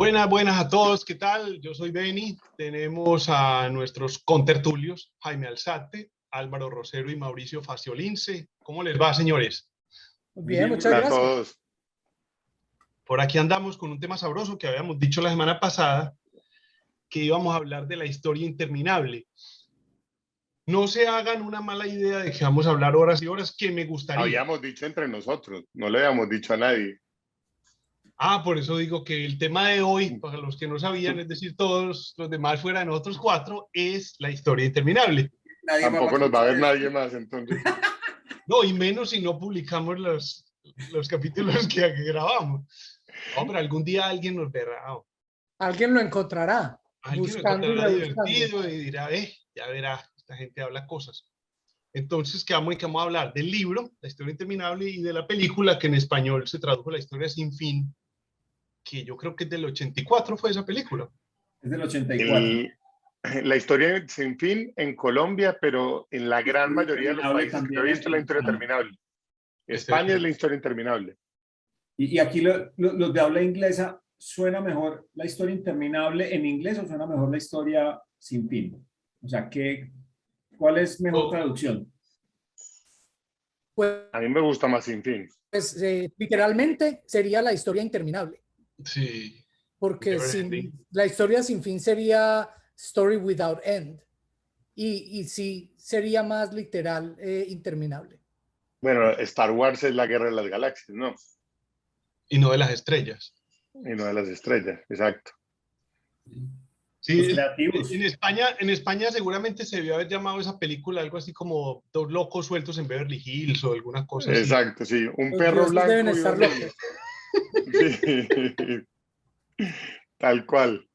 Buenas, buenas a todos, ¿qué tal? Yo soy Beni, tenemos a nuestros contertulios, Jaime Alzate, Álvaro Rosero y Mauricio Faciolince. ¿Cómo les va, señores? Bien, muchas gracias. A todos. Por aquí andamos con un tema sabroso que habíamos dicho la semana pasada, que íbamos a hablar de la historia interminable. No se hagan una mala idea de que vamos a hablar horas y horas, que me gustaría. Habíamos dicho entre nosotros, no le habíamos dicho a nadie. Por eso digo que el tema de hoy, para los que no sabían, es decir, todos los demás fuera de nosotros cuatro, es la historia interminable. Tampoco nos va a ver nadie más, entonces. No, y menos si no publicamos los capítulos que grabamos. No, pero algún día alguien nos verá. Alguien lo encontrará. Alguien Buscando lo encontrará y divertido y dirá, ya verá, esta gente habla cosas. Entonces, ¿qué vamos a hablar? Del libro, La historia interminable, y de la película, que en español se tradujo La historia sin fin, que yo creo que es del 84 fue esa película. Es del 84. La historia sin fin en Colombia, pero en la gran mayoría de los países que he visto la historia interminable. España es la historia interminable. Y aquí los de habla inglesa, ¿suena mejor la historia interminable en inglés o suena mejor la historia sin fin? O sea, ¿cuál es mejor traducción? Pues, a mí me gusta más sin fin. Pues literalmente sería la historia interminable. Sí. Porque la historia sin fin sería story without end. Y sí sería más literal interminable. Bueno, Star Wars es la guerra de las galaxias, ¿no? Y no de las estrellas. Y no de las estrellas, exacto. Sí, en España seguramente se debió haber llamado esa película algo así como Dos locos sueltos en Beverly Hills o alguna cosa así. Exacto, sí. Un Los perro blanco. Deben estar locos. Sí. Tal cual.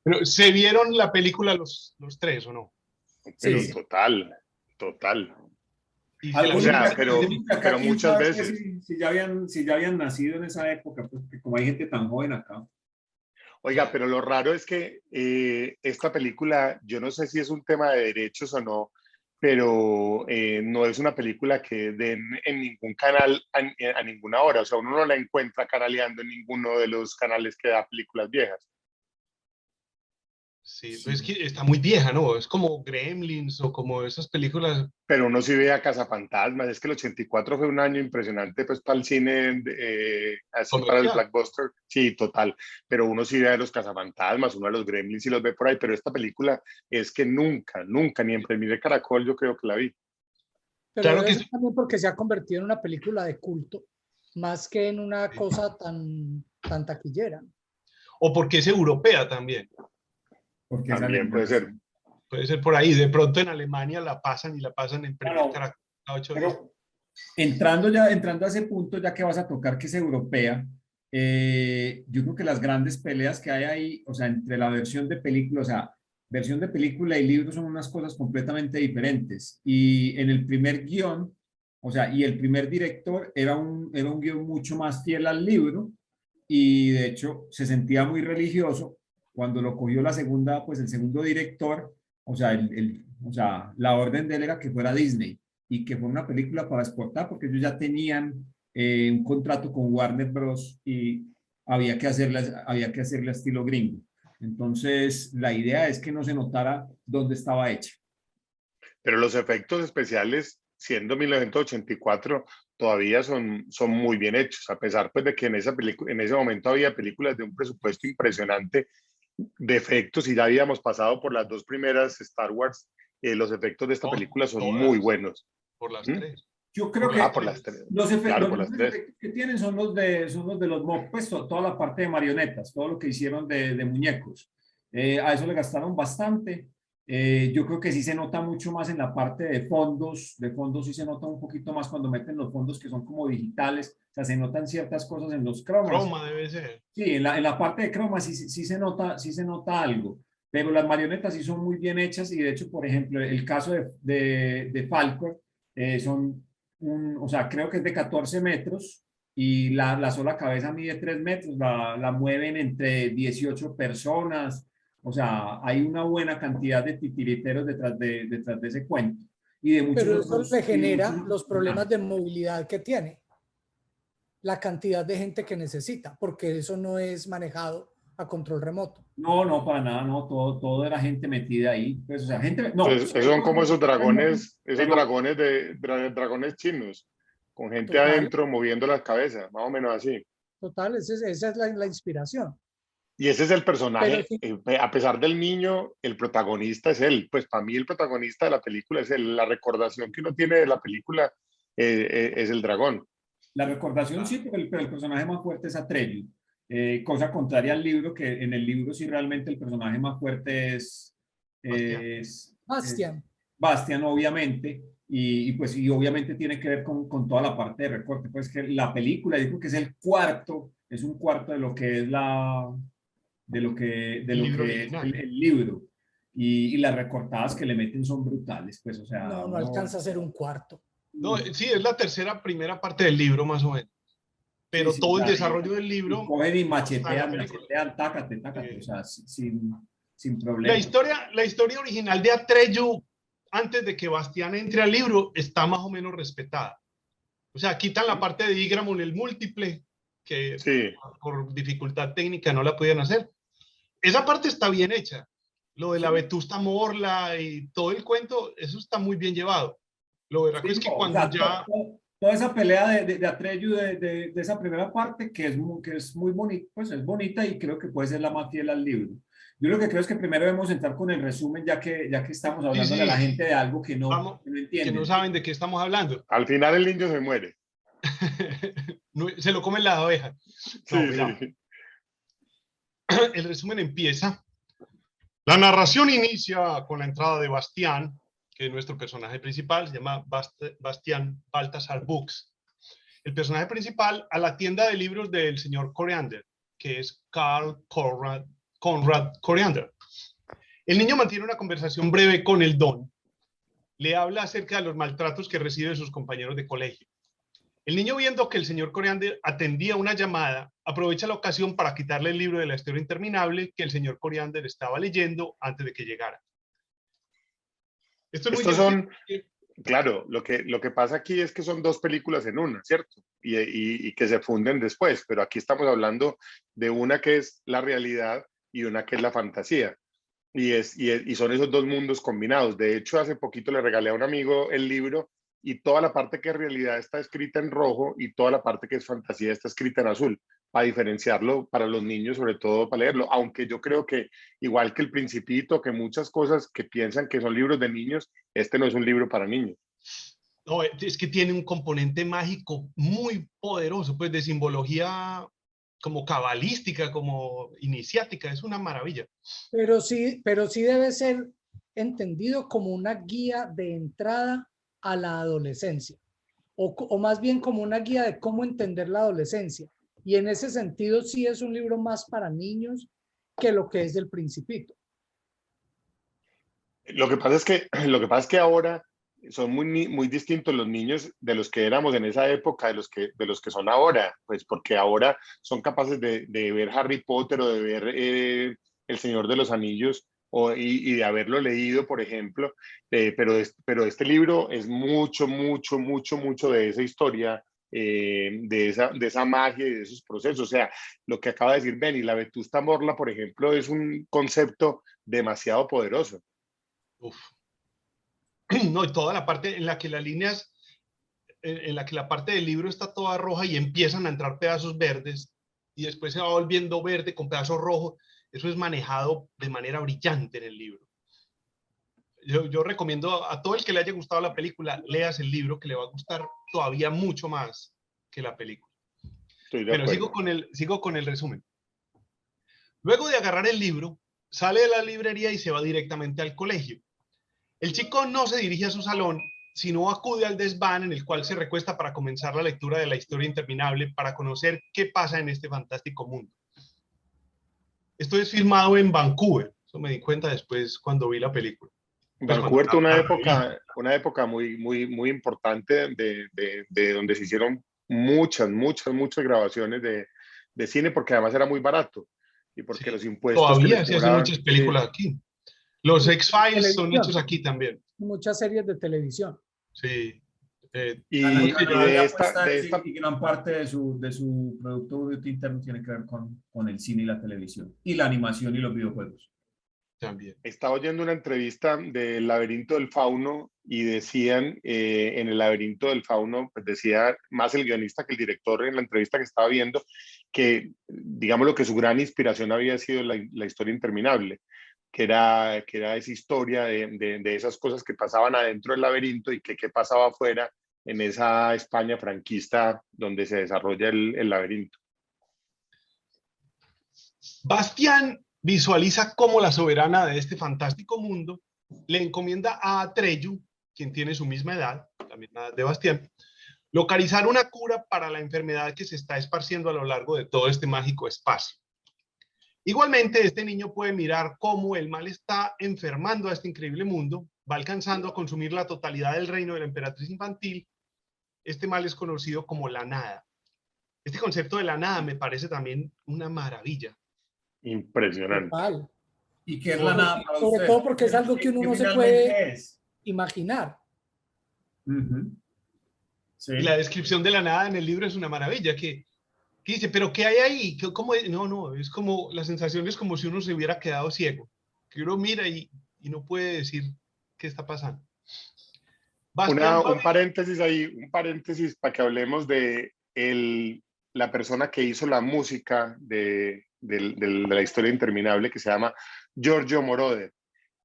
Pero, ¿se vieron la película los tres o no? Pero Sí. total. O sea, pero muchas veces. Si ya habían nacido en esa época, porque como hay gente tan joven acá. Oiga, pero lo raro es que esta película, yo no sé si es un tema de derechos o no, pero no es una película que den en ningún canal a ninguna hora. O sea, uno no la encuentra canaleando en ninguno de los canales que da películas viejas. Sí, pues es que está muy vieja, ¿no? Es como Gremlins o como esas películas. Pero uno sí ve a Cazafantasmas. Es que el 84 fue un año impresionante pues para el cine, así para el blockbuster. Sí, total. Pero uno sí ve a los Cazafantasmas, uno a los Gremlins y los ve por ahí. Pero esta película es que nunca, ni en Premiere Caracol yo creo que la vi. Pero claro que también porque se ha convertido en una película de culto, más que en una cosa tan taquillera. O porque es europea también. Porque también puede ser. Puede ser por ahí. De pronto en Alemania la pasan en Premiere Caracol. Pero entrando a ese punto, ya que vas a tocar que es europea, yo creo que las grandes peleas que hay ahí, o sea, entre la versión de película, o sea, versión de película y libro son unas cosas completamente diferentes. Y en el primer guión, o sea, y el primer director era un guión mucho más fiel al libro y de hecho se sentía muy religioso. Cuando lo cogió la segunda, pues el segundo director, o sea, o sea, la orden de él era que fuera Disney y que fuera una película para exportar porque ellos ya tenían un contrato con Warner Bros. Y había que hacerle estilo gringo. Entonces, la idea es que no se notara dónde estaba hecha. Pero los efectos especiales, siendo 1984, todavía son muy bien hechos, a pesar pues, de que en ese momento había películas de un presupuesto impresionante de efectos y ya habíamos pasado por las dos primeras Star Wars. Los efectos de esta película son muy buenos. Por las tres. Yo creo que por las tres. Los efectos que tienen son los de los pues toda la parte de marionetas, todo lo que hicieron de muñecos. A eso le gastaron bastante. Yo creo que sí se nota mucho más en la parte de fondos. De fondos sí se nota un poquito más cuando meten los fondos que son como digitales. O sea, se notan ciertas cosas en los cromas. Croma debe ser. Sí, en la parte de croma sí se nota algo. Pero las marionetas sí son muy bien hechas y de hecho, por ejemplo, el caso de Falcor o sea, creo que es de 14 metros y la sola cabeza mide 3 metros, la mueven entre 18 personas, o sea, hay una buena cantidad de titiriteros detrás de ese cuento. Y de muchos Pero eso le genera los problemas de movilidad que tiene, la cantidad de gente que necesita, porque eso no es manejado a control remoto. No, para nada, no, todo era gente metida ahí. Pues, o sea, gente, no. Pues, esos son como esos dragones, Pero- dragones chinos, con gente Total, adentro moviendo las cabezas, más o menos así. total, esa es la inspiración. Y ese es el Pero personaje, sí, a pesar del niño, el protagonista es él. Pues para mí el protagonista de la película es él. La recordación que uno tiene de la película es el dragón. La recordación sí, pero el personaje más fuerte es Atreyu. Cosa contraria al libro, que en el libro sí realmente el personaje más fuerte es Bastian. Bastian, obviamente, pues y obviamente tiene que ver con toda la parte de recorte. Pues que la película, yo creo que es un cuarto de lo que es El libro es original. el libro. Y las recortadas que le meten son brutales, pues, o sea, No alcanza a ser un cuarto. No, sí, es la primera parte del libro más o menos. Pero sí, todo el claro, desarrollo del y libro cogen y está en la película. machetean, tácate, o sea, sin La problema. historia original de Atreyu, antes de que Bastián entre al libro, está más o menos respetada. O sea, quitan la parte de Digramon, el múltiple, que Sí, por dificultad técnica no la podían hacer. Esa parte está bien hecha. Lo de la Vetusta Morla y todo el cuento, eso está muy bien llevado. Lo verdad Sí, es que no, o cuando sea, ya... toda esa pelea de Atreyu de esa primera parte, que es muy bonita, pues es bonita y creo que puede ser la más fiel al libro. Yo lo que creo es que primero debemos entrar con el resumen, ya que estamos Sí, hablando a la sí, gente de algo que vamos, que no que no entienden. saben de qué estamos hablando. al final el niño se muere. Se lo comen las abejas. No, Sí, mira, sí. el resumen empieza. La narración inicia con la entrada de Bastián, que es nuestro personaje principal, se llama Bastián Baltasar Books. El personaje principal a la tienda de libros del señor Coriander, que es Carl Conrad Coriander. El niño mantiene una conversación breve con el don. Le habla acerca de los maltratos que recibe de sus compañeros de colegio. El niño, viendo que el señor Coriander atendía una llamada, aprovecha la ocasión para quitarle el libro de la historia interminable que el señor Coriander estaba leyendo antes de que llegara. Esto es muy Estos divertido. son, claro, lo que pasa aquí es que son dos películas en una, ¿cierto? Y que se funden después, pero aquí estamos hablando de una que es la realidad y una que es la fantasía. Y son esos dos mundos combinados. De hecho, hace poquito le regalé a un amigo el libro y toda la parte que es realidad está escrita en rojo y toda la parte que es fantasía está escrita en azul, para diferenciarlo para los niños, sobre todo para leerlo. Aunque yo creo que, igual que El Principito, que muchas cosas que piensan que son libros de niños, este no es un libro para niños. No, es que tiene un componente mágico muy poderoso, pues de simbología como cabalística, como iniciática, es una maravilla. Pero sí debe ser entendido como una guía de entrada a la adolescencia, o más bien como una guía de cómo entender la adolescencia. Y en ese sentido sí es un libro más para niños que lo que es El Principito. Lo que pasa es que ahora son muy distintos los niños de los que éramos en esa época, de los que son ahora, pues porque ahora son capaces de ver Harry Potter o de ver El Señor de los Anillos y de haberlo leído, por ejemplo, pero este libro es mucho de esa historia, de esa magia y de esos procesos. O sea, lo que acaba de decir Benny, la Vetusta Morla, por ejemplo, es un concepto demasiado poderoso. Uf. No, y toda la parte en la que las líneas, en la que la parte del libro está toda roja y empiezan a entrar pedazos verdes y después se va volviendo verde con pedazos rojos, eso es manejado de manera brillante en el libro. Yo recomiendo a todo el que le haya gustado la película, leas el libro, que le va a gustar todavía mucho más que la película. Estoy de Bueno, acuerdo. sigo con el resumen. Luego de agarrar el libro, sale de la librería y se va directamente al colegio. El chico no se dirige a su salón, sino acude al desván en el cual se recuesta para comenzar la lectura de la historia interminable para conocer qué pasa en este fantástico mundo. Esto es filmado en Vancouver, eso me di cuenta después cuando vi la película. Pues cuando Vancouver tuvo la reví. una época muy importante de donde se hicieron muchas grabaciones de cine, porque además era muy barato y porque Sí, los impuestos que les todavía se hacen cobraban. muchas películas aquí. Los X-Files son Televisión, hechos aquí también. muchas series de televisión. Sí. Y, La y nacionalidad de apuesta de es- esta, y gran parte de su Producto Bruto Interno tiene que ver con el cine y la televisión, y la animación y los videojuegos. también. estaba oyendo una entrevista del Laberinto del Fauno y decían en el Laberinto del Fauno, pues decía más el guionista que el director en la entrevista que estaba viendo, que digamos lo que su gran inspiración había sido la historia interminable, que era esa historia de esas cosas que pasaban adentro del laberinto y que qué pasaba afuera en esa España franquista donde se desarrolla el laberinto. Bastián visualiza cómo la soberana de este fantástico mundo le encomienda a Atreyu, quien tiene su misma edad, la misma edad de Bastián, localizar una cura para la enfermedad que se está esparciendo a lo largo de todo este mágico espacio. Igualmente, este niño puede mirar cómo el mal está enfermando a este increíble mundo, va alcanzando a consumir la totalidad del reino de la emperatriz infantil. Este mal es conocido como la nada. Este concepto de la nada me parece también una maravilla. Impresionante. Total. ¿Y qué es la nada para Sobre usted? todo porque es algo que uno ¿Qué no se finalmente puede es? imaginar. Ujú. Sí. Y la descripción de la nada en el libro es una maravilla, que dice, pero ¿qué hay ahí? ¿Cómo es? No, no, es como, la sensación es como si uno se hubiera quedado ciego, que uno mira y no puede decir qué está pasando. Bastián va a Un paréntesis ahí, un paréntesis para que hablemos de la persona que hizo la música de la historia interminable, que se llama Giorgio Moroder.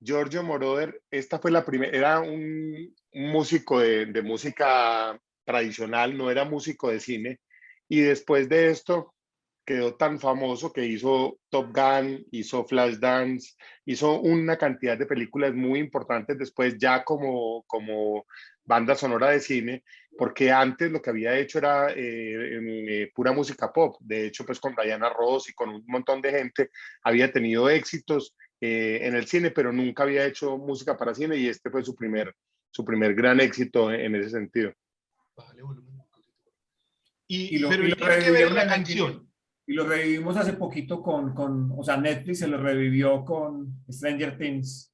Giorgio Moroder, esta fue la primera, era un músico de música tradicional, no era músico de cine, y después de esto quedó tan famoso que hizo Top Gun, hizo Flashdance, hizo una cantidad de películas muy importantes después ya como banda sonora de cine, porque antes lo que había hecho era pura música pop. De hecho, pues con Diana Ross y con un montón de gente había tenido éxitos en el cine, pero nunca había hecho música para cine y este fue su primer gran éxito en ese sentido. Bájale volumen. Y Pero lo él tiene que ver en revivieron la canción. y lo revivimos hace poquito o sea, Netflix se lo revivió con Stranger Things.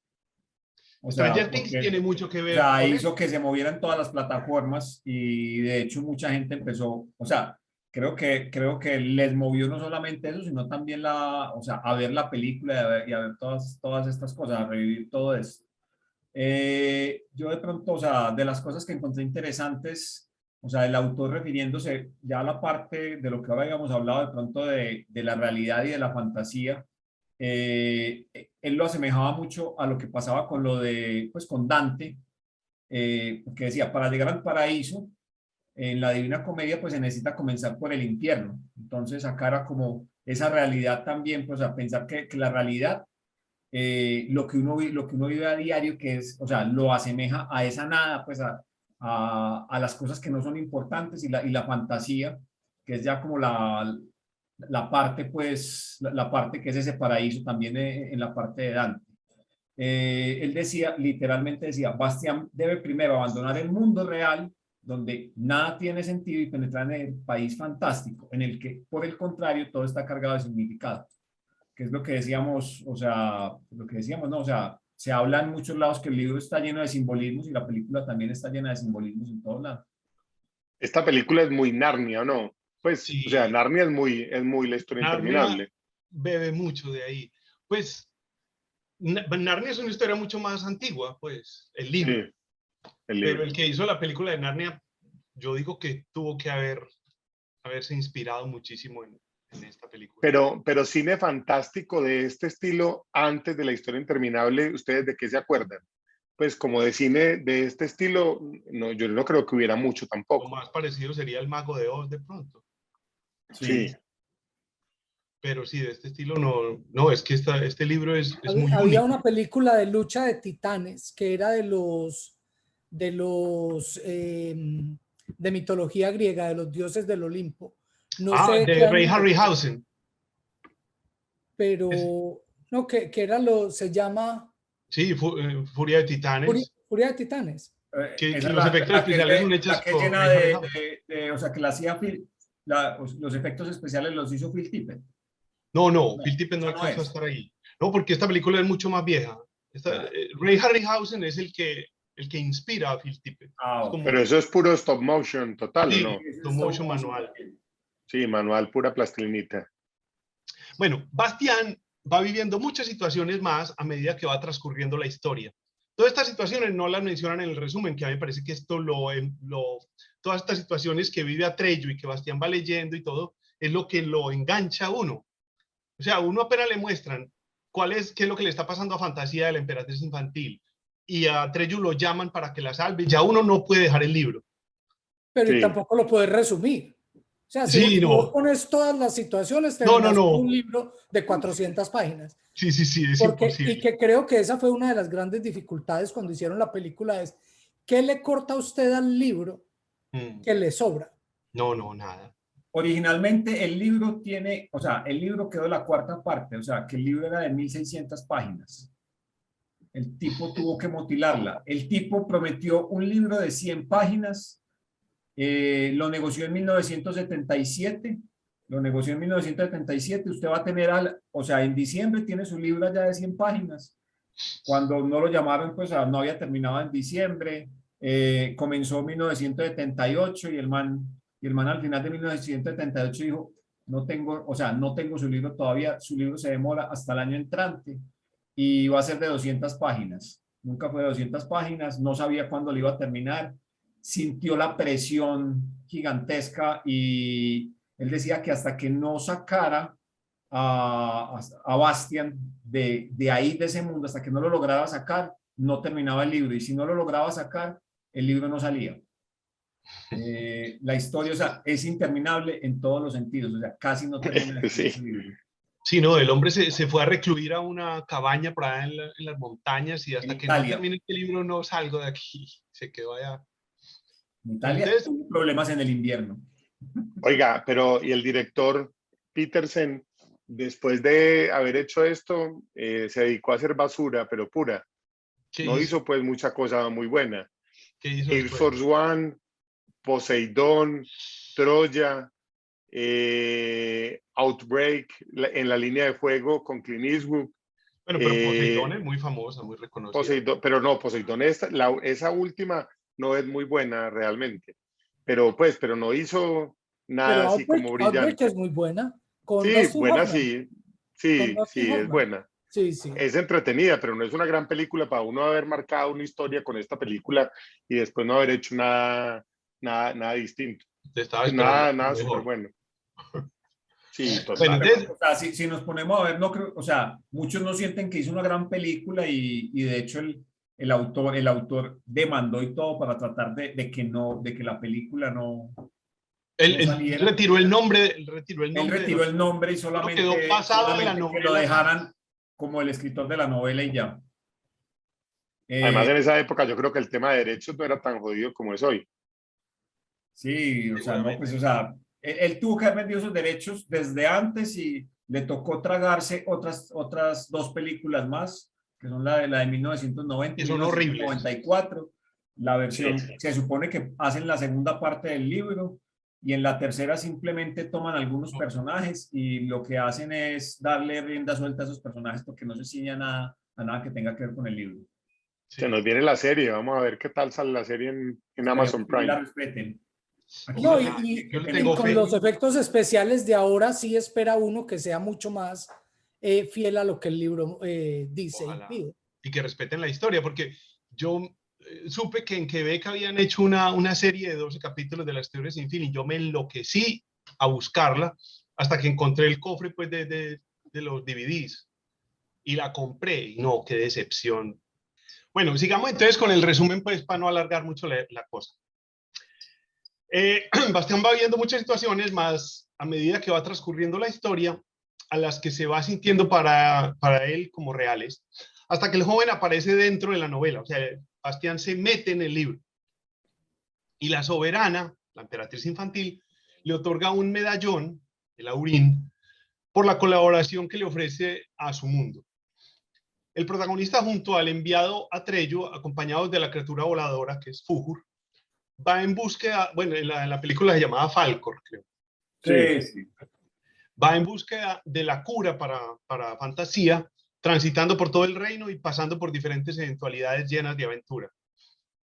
O sea, Stranger Things porque tiene mucho que o ver sea, con hizo eso. que se movieran todas las plataformas y de hecho mucha gente empezó, o sea, creo que les movió no solamente eso, sino también o sea, a ver la película y a ver todas estas cosas, a revivir todo esto. Yo de pronto, o sea, de las cosas que encontré interesantes, o sea, el autor refiriéndose ya a la parte de lo que ahora habíamos hablado de pronto de la realidad y de la fantasía, él lo asemejaba mucho a lo que pasaba con lo de, pues con Dante, que decía, para llegar al paraíso, en la Divina Comedia, pues se necesita comenzar por el infierno. Entonces, acá era como esa realidad también, pues a pensar que la realidad lo que uno vive a diario, que es, o sea, lo asemeja a esa nada, pues a las cosas que no son importantes y la fantasía, que es ya como la parte, pues, la parte que es ese paraíso también en la parte de Dante. Él decía, literalmente decía, Bastián debe primero abandonar el mundo real, donde nada tiene sentido, y penetrar en el país fantástico, en el que, por el contrario, todo está cargado de significado, que es lo que decíamos, o sea, lo que decíamos, ¿no? O sea, se habla en muchos lados que el libro está lleno de simbolismos y la película también está llena de simbolismos en todos lados. Esta película es muy Narnia, ¿no? Pues, o sea, Sí, Narnia es muy la historia Narnia interminable. bebe mucho de ahí. Pues Narnia es una historia mucho más antigua, pues, el Sí, libro. el Pero libro. el que hizo la película de Narnia, yo digo que tuvo que haberse inspirado muchísimo en esta película. Pero cine fantástico de este estilo antes de la historia interminable, ¿ustedes de qué se acuerdan? Pues como de cine de este estilo, no, yo no creo que hubiera mucho Lo tampoco. más parecido sería El Mago de Oz de pronto. Sí. Sí, Pero sí, de este estilo no, es que este libro es muy Había único. una película de lucha de titanes que era de mitología griega, de los dioses del Olimpo. No sé de qué De Ray año, Harryhausen. pero no, se llama Sí, Furia de Furia, Titanes. Furia de Titanes. Que Esa es los efectos especiales son la hechos que es por llena Ray Harryhausen. o sea, que la hacía los efectos especiales los hizo Phil Tippett. No, No, Phil Tippett no esa no alcanzó a es. estar ahí. No, porque esta película es mucho más vieja. Ya. Ray Harryhausen es el que el que inspira a Phil Tippett. Ah, Es como, Pero eso es puro stop motion total, sí, ¿o no? stop motion manual. Sí, manual, pura plastilinita. Bueno, Bastián va viviendo muchas situaciones más a medida que va transcurriendo la historia. Todas estas situaciones no las mencionan en el resumen, que a mí me parece que esto todas estas situaciones que vive Atreyu y que Bastián va leyendo y todo, es lo que lo engancha a uno. O sea, uno apenas le muestran qué es lo que le está pasando a Fantasía de la Emperatriz Infantil, y a Atreyu lo llaman para que la salve, ya uno no puede dejar el libro. Pero Sí. tampoco lo puedes resumir. O sea, Sí, si vos no. pones todas las situaciones, No, terminas no. con un libro de 400 páginas. Sí, es Y imposible. que creo que esa fue una de las grandes dificultades cuando hicieron la película, es ¿qué le corta a usted al libro que le sobra? No, nada. Originalmente el libro tiene, o sea, el libro quedó la cuarta parte, o sea, que el libro era de 1600 páginas. El tipo tuvo que mutilarla. El tipo prometió un libro de 100 páginas, lo negoció en 1977. Lo negoció en 1977. Usted va a tener, o sea, en diciembre tiene su libro ya de 100 páginas. Cuando no lo llamaron, pues no había terminado en diciembre. Comenzó en 1978 y el man al final de 1978 dijo, no tengo su libro todavía, su libro se demora hasta el año entrante y va a ser de 200 páginas. Nunca fue de 200 páginas, no sabía cuándo lo iba a terminar, sintió la presión gigantesca y él decía que hasta que no sacara a Bastian de ahí, de ese mundo, hasta que no lo lograba sacar, no terminaba el libro. Y si no lo lograba sacar, el libro no salía. La historia, o sea, es interminable en todos los sentidos. O sea, casi no termina Sí. ese libro. Sí, no, el hombre se fue a recluir a una cabaña por allá en las montañas, y hasta En que no Italia. termine este libro no salgo de aquí. Se quedó allá. En Italia Entonces, tuvo problemas en el invierno. Oiga, pero y el director Petersen, después de haber hecho esto, se dedicó a hacer basura, pero pura. ¿qué No hizo? hizo pues mucha cosa muy buena. ¿Qué hizo Air después? Force One, Poseidón, Troya, Outbreak, en la línea de fuego con Clint Eastwood. Bueno, pero Poseidón es muy famosa, muy reconocida. Poseidón, pero no, Poseidón, esa última no es muy buena realmente. Pero no hizo nada Pero así como Outbreak brillante. es muy buena. Con Sí, Dustin buena Hoffman. sí. Con Sí, Dustin es Hoffman. buena. Sí, sí. Es entretenida, pero no es una gran película para uno haber marcado una historia con esta película y después no haber hecho nada distinto. Te estaba esperando Nada súper mejor. bueno. Sí, Bueno, total. entonces, O sea, si nos ponemos a ver, no creo, o sea, muchos no sienten que hizo una gran película y de hecho el autor demandó y todo para tratar de que la película no él saliera. retiró el nombre, Él retiró el nombre y solo quedó solamente basado en la que lo novela. dejaran como el escritor de la novela y ya. Además, en esa época yo creo que el tema de derechos no era tan jodido como es hoy. Sí, o sea, no, pues, o sea, él tuvo que haber vendido sus derechos desde antes y le tocó tragarse otras dos películas más, que son la de 1990 Y y son horribles. 1994. La versión, Sí. se supone que hacen la segunda parte del libro y en la tercera simplemente toman algunos personajes y lo que hacen es darle rienda suelta a esos personajes porque no se ciña a nada que tenga que ver con el libro. Sí. Se nos viene la serie, vamos a ver qué tal sale la serie en Amazon Esperemos que la Prime. respeten. No, Yo le y tengo con fe. los efectos especiales de ahora sí espera uno que sea mucho más fiel a lo que el libro dice Ojalá. y pide. Y que respeten la historia, porque yo supe que en Quebec habían hecho una serie de 12 capítulos de La Historia Sin Fin, y yo me enloquecí a buscarla hasta que encontré el cofre pues, de los DVDs y la compré. Y no, qué decepción. Bueno, sigamos entonces con el resumen, pues, para no alargar mucho la cosa. Bastián va viendo muchas situaciones más a medida que va transcurriendo la historia, a las que se va sintiendo para él como reales, hasta que el joven aparece dentro de la novela. O sea, Bastián se mete en el libro y la soberana, la emperatriz infantil, le otorga un medallón, el Aurín, por la colaboración que le ofrece a su mundo. El protagonista, junto al enviado Atreyu, acompañados de la criatura voladora, que es Fujur, va en búsqueda, bueno, en la película se llamaba Falcor, creo. Sí. Va en búsqueda de la cura para Fantasía, transitando por todo el reino y pasando por diferentes eventualidades llenas de aventura.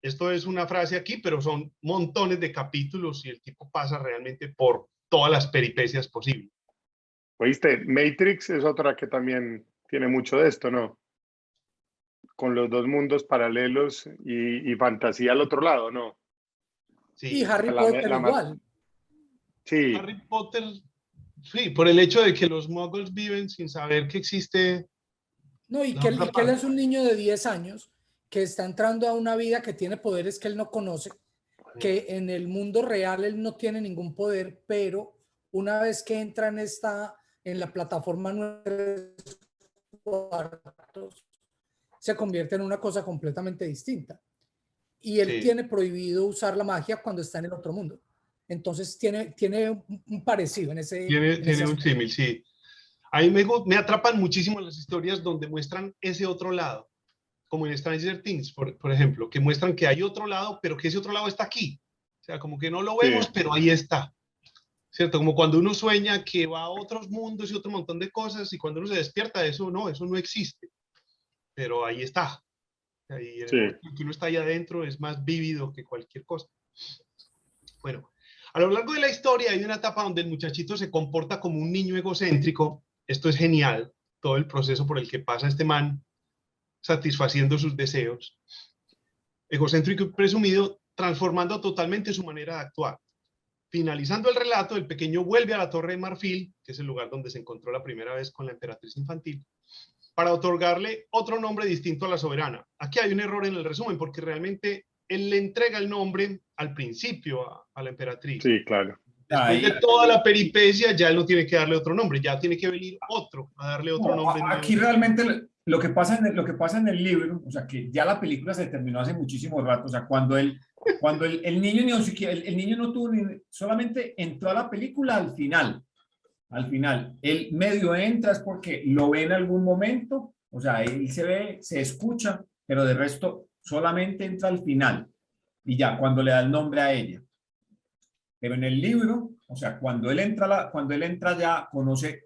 esto es una frase aquí, pero son montones de capítulos y el tipo pasa realmente por todas las peripecias posibles. Oíste, Matrix es otra que también tiene mucho de esto, ¿no? Con los dos mundos paralelos y fantasía al otro lado, ¿no? Y Sí, Harry Potter igual. Sí, Harry Potter, sí, por el hecho de que los muggles viven sin saber que existe No, y la que, otra y que él parte. es un niño de 10 años que está entrando a una vida que tiene poderes que él no conoce, que en el mundo real él no tiene ningún poder, pero una vez que entra en la plataforma cuartos, se convierte en una cosa completamente distinta. Y él Sí, tiene prohibido usar la magia cuando está en el otro mundo. Entonces tiene un parecido en ese tiene un aspecto. símil, sí. A mí me atrapan muchísimo las historias donde muestran ese otro lado, como en Stranger Things, por ejemplo, que muestran que hay otro lado, pero que ese otro lado está aquí. O sea, como que no lo sí, vemos, pero ahí está. ¿Cierto? Como cuando uno sueña que va a otros mundos y otro montón de cosas, y cuando uno se despierta, eso no existe, pero ahí está. Y en el sí. momento en que uno está ahí adentro, es más vívido que cualquier cosa. Bueno, a lo largo de la historia hay una etapa donde el muchachito se comporta como un niño egocéntrico. Esto es genial, todo el proceso por el que pasa este man satisfaciendo sus deseos. Egocéntrico y presumido, transformando totalmente su manera de actuar. Finalizando el relato, el pequeño vuelve a la Torre de Marfil, que es el lugar donde se encontró la primera vez con la emperatriz infantil, para otorgarle otro nombre distinto a la soberana. Aquí hay un error en el resumen, porque realmente él le entrega el nombre al principio a la emperatriz. Sí, claro. Después de Ahí, toda la peripecia, ya él no tiene que darle otro nombre, ya tiene que venir otro a darle otro no, nombre aquí nuevo. realmente lo que pasa en el libro, o sea, que ya la película se terminó hace muchísimo rato, o sea, cuando el niño ni siquiera, el niño no tuvo ni, solamente entró a la película al final, el medio entra es porque lo ve en algún momento, o sea, él se ve, se escucha, pero de resto solamente entra al final y ya cuando le da el nombre a ella. Pero en el libro, o sea, cuando él entra ya, conoce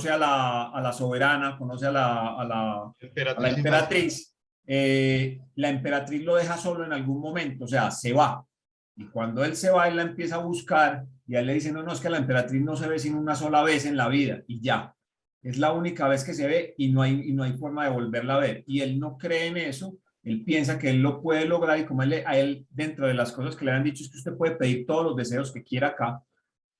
a la soberana, conoce a la Emperatriz infantil. emperatriz. La emperatriz lo deja solo en algún momento, o sea, se va. Y cuando él se va, él la empieza a buscar y a él le dice, no, no, es que la emperatriz no se ve sino una sola vez en la vida y ya. Es la única vez que se ve y no hay forma de volverla a ver. Y él no cree en eso, él piensa que él lo puede lograr y como a él dentro de las cosas que le han dicho es que usted puede pedir todos los deseos que quiera acá,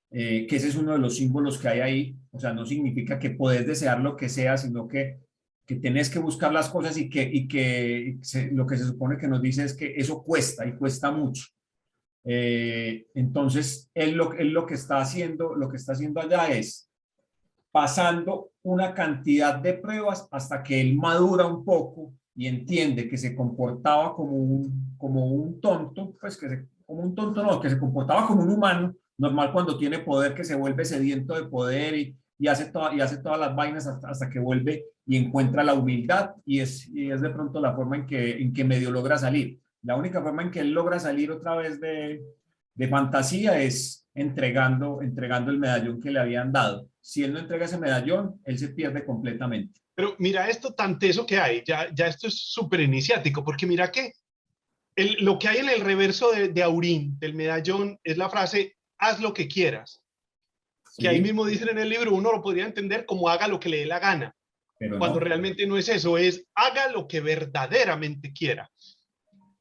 que ese es uno de los símbolos que hay ahí, o sea, no significa que podés desear lo que sea, sino que tenés que buscar las cosas lo que se supone que nos dice es que eso cuesta y cuesta mucho. Entonces, él lo que está haciendo allá es pasando una cantidad de pruebas hasta que él madura un poco y entiende que se comportaba como un tonto, pues como un tonto no, que se comportaba como un humano normal cuando tiene poder, que se vuelve sediento de poder y hace todas las vainas hasta que vuelve y encuentra la humildad y es de pronto la forma en que medio logra salir. La única forma en que él logra salir otra vez de fantasía es entregando el medallón que le habían dado. Si él no entrega ese medallón, él se pierde completamente. Pero mira esto tan teso que hay, ya esto es súper iniciático, porque mira que lo que hay en el reverso de Aurín, del medallón, es la frase, haz lo que quieras, que ahí ¿Sí? mismo dicen en el libro, uno lo podría entender como haga lo que le dé la gana, Pero cuando no. realmente no es eso, es haga lo que verdaderamente quiera.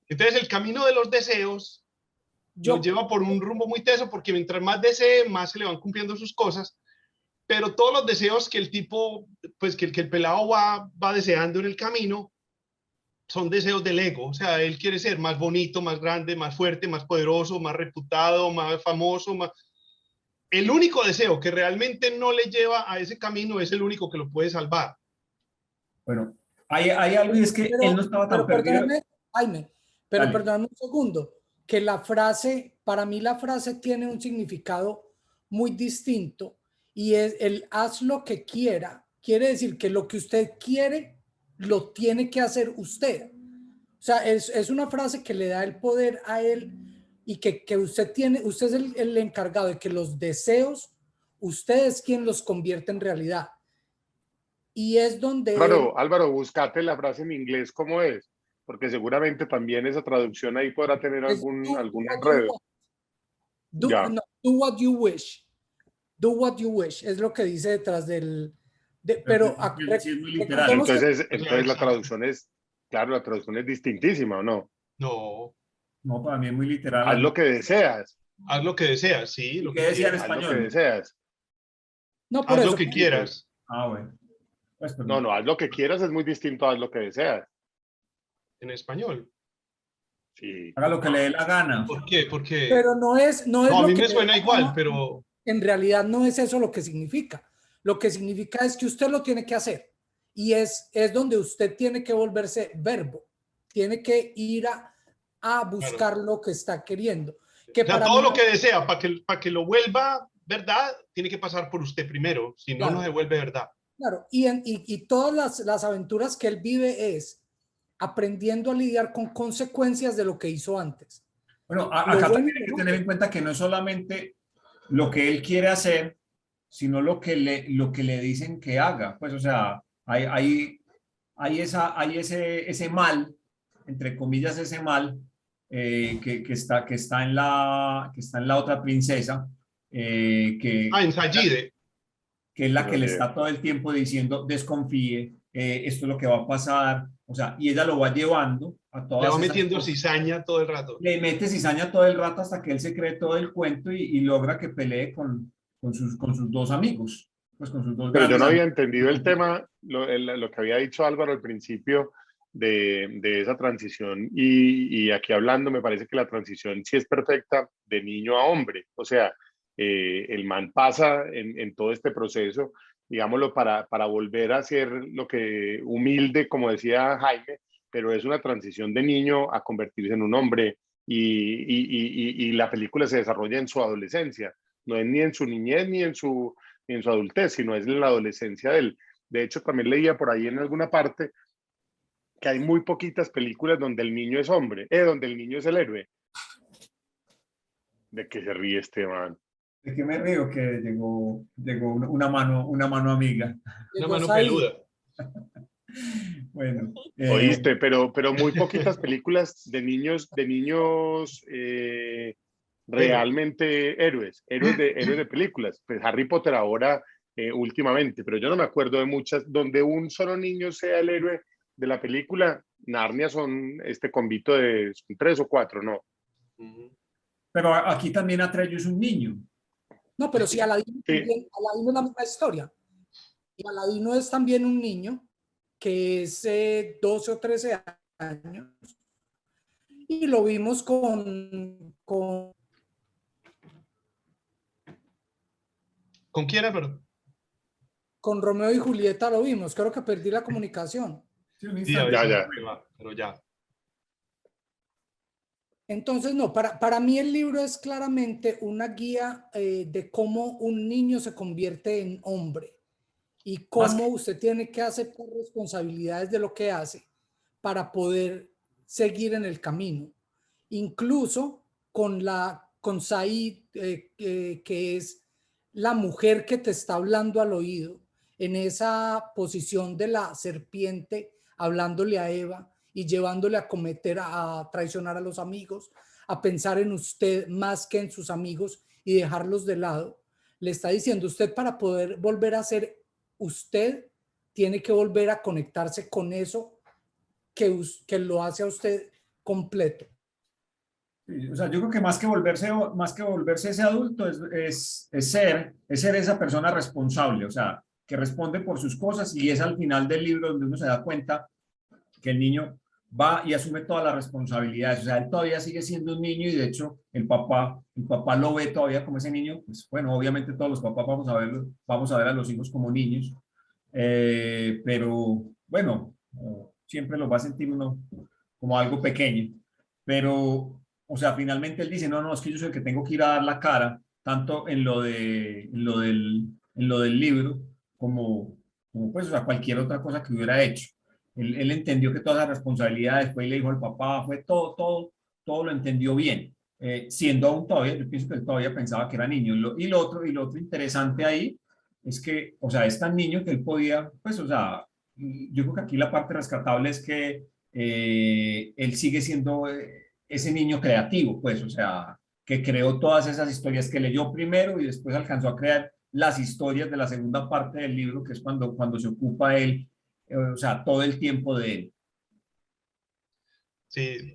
Entonces el camino de los deseos lo Yo, lleva por un rumbo muy teso, porque mientras más desee, más se le van cumpliendo sus cosas, pero todos los deseos que el tipo, pues que el pelado va deseando en el camino, son deseos del ego, o sea, él quiere ser más bonito, más grande, más fuerte, más poderoso, más reputado, más famoso, más... El único deseo que realmente no le lleva a ese camino es el único que lo puede salvar. Bueno, hay algo y es que él no estaba tan pero perdido. perdóname, Jaime, pero Dale. perdóname un segundo, que la frase, para mí la frase tiene un significado muy distinto y es el haz lo que quiera, quiere decir que lo que usted quiere lo tiene que hacer usted. O sea, es una frase que le da el poder a él y que usted es el encargado de que los deseos, usted es quien los convierte en realidad. Y es donde él, Álvaro, búscate la frase en inglés, ¿cómo es? Porque seguramente también esa traducción ahí podrá tener Es algún do what you enredo. want. Do, Ya. no, do what you wish. Do what you wish. Es lo que dice detrás del... pero Sí, es muy literal. recordemos que Entonces la Exacto. traducción es, claro, la traducción es distintísima, ¿o no? No, No, para mí es muy literal. Haz lo que deseas, haz lo que deseas, sí, ¿Y lo qué que decía en quieras. haz lo que español? deseas. no, por Haz eso. lo que quieras. Ah, bueno. Pues, No, no, haz lo que quieras es muy distinto a haz lo que deseas. En español. Sí. haga lo que le dé la gana. ¿Por qué? Porque Pero no es no, a lo mí que me le suena da igual, gana. pero En realidad no es eso lo que significa. Lo que significa es que usted lo tiene que hacer. Y es donde usted tiene que volverse verbo. Tiene que ir a buscar lo que está queriendo. Que o sea, para todo mí, lo que desea, para que lo vuelva verdad, tiene que pasar por usted primero, si no, Claro. no se vuelve verdad. claro, y todas las aventuras que él vive es aprendiendo a lidiar con consecuencias de lo que hizo antes. Bueno, Lo acá bueno también y hay que lo tener en cuenta que no es solamente lo que él quiere hacer, sino lo que le dicen que haga. Pues, o sea, hay ese mal, entre comillas, ese mal que está en la otra princesa, Ah, en Sayide. que es la que le Oye, está todo el tiempo diciendo, desconfíe, esto es lo que va a pasar, o sea, y ella lo va llevando a Le todas va esas metiendo cosas. cizaña todo el rato. Le mete cizaña todo el rato hasta que él se cree todo el cuento y logra que pelee con sus dos amigos, pues con sus dos pero yo grandes no había amigos. entendido el tema, lo que había dicho Álvaro al principio de esa transición y aquí hablando me parece que la transición sí es perfecta de niño a hombre. O sea, el man pasa en todo este proceso, digámoslo, para volver a ser lo que humilde, como decía Jaime, pero es una transición de niño a convertirse en un hombre y la película se desarrolla en su adolescencia, no es ni en su niñez ni en su adultez, sino es en la adolescencia de él. De hecho, también leía por ahí en alguna parte que hay muy poquitas películas donde el niño es hombre, donde el niño es el héroe. ¿De qué se ríe este man? ¿De qué me río? Que llegó una mano amiga. Una llegó mano Said. peluda. Bueno, Oíste, pero muy poquitas películas de niños realmente héroes de películas. Pues Harry Potter ahora, últimamente, pero yo no me acuerdo de muchas donde un solo niño sea el héroe de la película. Narnia son este convito de son 3 o 4, ¿no? pero aquí también Atreyu es un niño. No, pero sí, Aladino, Sí, también, Aladino es la misma historia. Y Aladino es también un niño que es 12 o 13 años. Y lo vimos ¿Con quién, Álvaro? con Romeo y Julieta, lo vimos. Creo que perdí la comunicación. Sí, un Sí, a instante. ya, veces ya. se va, pero ya. Entonces, no, para mí el libro es claramente una guía de cómo un niño se convierte en hombre y Más cómo que- usted tiene que aceptar responsabilidades de lo que hace para poder seguir en el camino. Incluso con Said, que es la mujer que te está hablando al oído, en esa posición de la serpiente, hablándole a Eva y llevándole a cometer, a traicionar a los amigos, a pensar en usted más que en sus amigos y dejarlos de lado. Le está diciendo, usted para poder volver a ser usted, tiene que volver a conectarse con eso que lo hace a usted completo. Sí, o sea, yo creo que más que volverse ese adulto es ser esa persona responsable, o sea, que responde por sus cosas y es al final del libro donde uno se da cuenta que el niño va y asume todas las responsabilidades, o sea, él todavía sigue siendo un niño y de hecho el papá lo ve todavía como ese niño, pues bueno, obviamente todos los papás vamos a ver a los hijos como niños, pero bueno, siempre los va a sentir uno como algo pequeño, pero, o sea, finalmente él dice, no, no, es que yo soy el que tengo que ir a dar la cara, tanto en lo del libro como pues, o sea, cualquier otra cosa que hubiera hecho. Él entendió que todas las responsabilidades, fue y le dijo al papá, fue todo lo entendió bien. Siendo aún todavía, yo pienso que él todavía pensaba que era niño. Y lo otro interesante ahí es que, o sea, es tan niño que él podía, pues, o sea, yo creo que aquí la parte rescatable es que él sigue siendo ese niño creativo, pues, o sea, que creó todas esas historias que leyó primero y después alcanzó a crear las historias de la segunda parte del libro, que es cuando se ocupa él, o sea, todo el tiempo de él. Sí,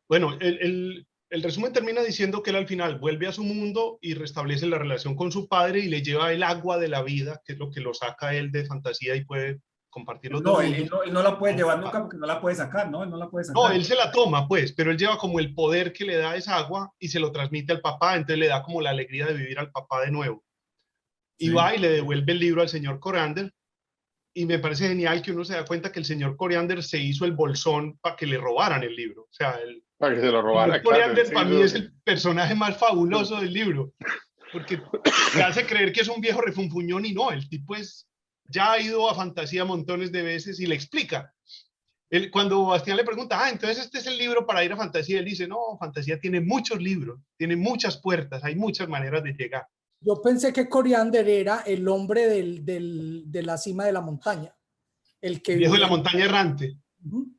bueno, el resumen termina diciendo que él al final vuelve a su mundo y restablece la relación con su padre y le lleva el agua de la vida, que es lo que lo saca él de fantasía y puede compartir los dos No, mundos. él no la puede llevar nunca porque no la puede sacar, ¿no? Él no la puede No, sacar. él se la toma, pues, pero él lleva como el poder que le da esa agua y se lo transmite al papá, entonces le da como la alegría de vivir al papá de nuevo. Y Sí. va y le devuelve el libro al señor Coriander. Y me parece genial que uno se da cuenta que el señor Coriander se hizo el bolsón para que le robaran el libro. O sea, Para que se lo el robara, señor claro. Coriander Sí, para mí es el personaje más fabuloso del libro, porque te hace creer que es un viejo refunfuñón y no, el tipo ya ha ido a fantasía montones de veces y le explica. Cuando Bastián le pregunta, entonces este es el libro para ir a fantasía, él dice, no, fantasía tiene muchos libros, tiene muchas puertas, hay muchas maneras de llegar. Yo pensé que Coriander era el hombre de la cima de la montaña, el que El viejo de la vivía. montaña errante.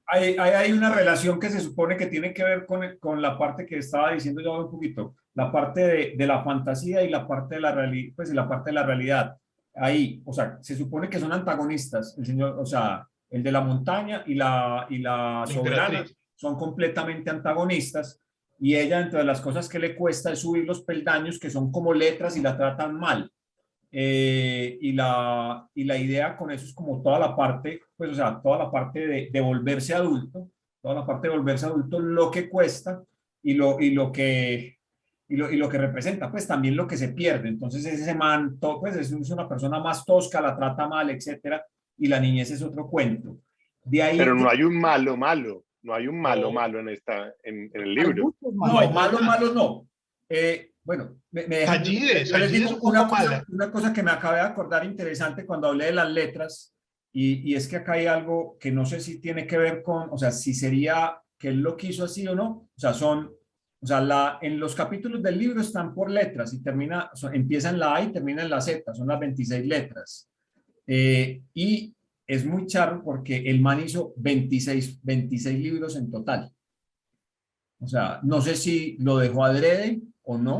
Hay una relación que se supone que tiene que ver con la parte que estaba diciendo yo un poquito, la parte de la fantasía y la parte de la realidad, pues, y la parte de la realidad. Ahí, o sea, se supone que son antagonistas, el señor, o sea, el de la montaña y la La soberana emperatriz. son completamente antagonistas, y ella, entre las cosas que le cuesta es subir los peldaños, que son como letras y la tratan mal. Y la idea con eso es como toda la parte, pues, o sea, toda la parte de volverse adulto, toda la parte de volverse adulto, lo que cuesta y lo que representa, pues también lo que se pierde. Entonces ese man, pues es una persona más tosca, la trata mal, etcétera, y la niñez es otro cuento. De ahí, pero no hay un malo malo, no hay un malo No. malo en el Hay libro. muchos no, malos. malo no. Bueno, me dejan, yo Sallides les es digo un poco mala. una cosa que me acabé de acordar interesante cuando hablé de las letras, y es que acá hay algo que no sé si tiene que ver con, o sea, si sería que él lo quiso así o no, o sea, en los capítulos del libro están por letras y empieza en la A y termina en la Z, son las 26 letras. Y es muy charro porque el man hizo 26 libros en total. O sea, no sé si lo dejó adrede o no,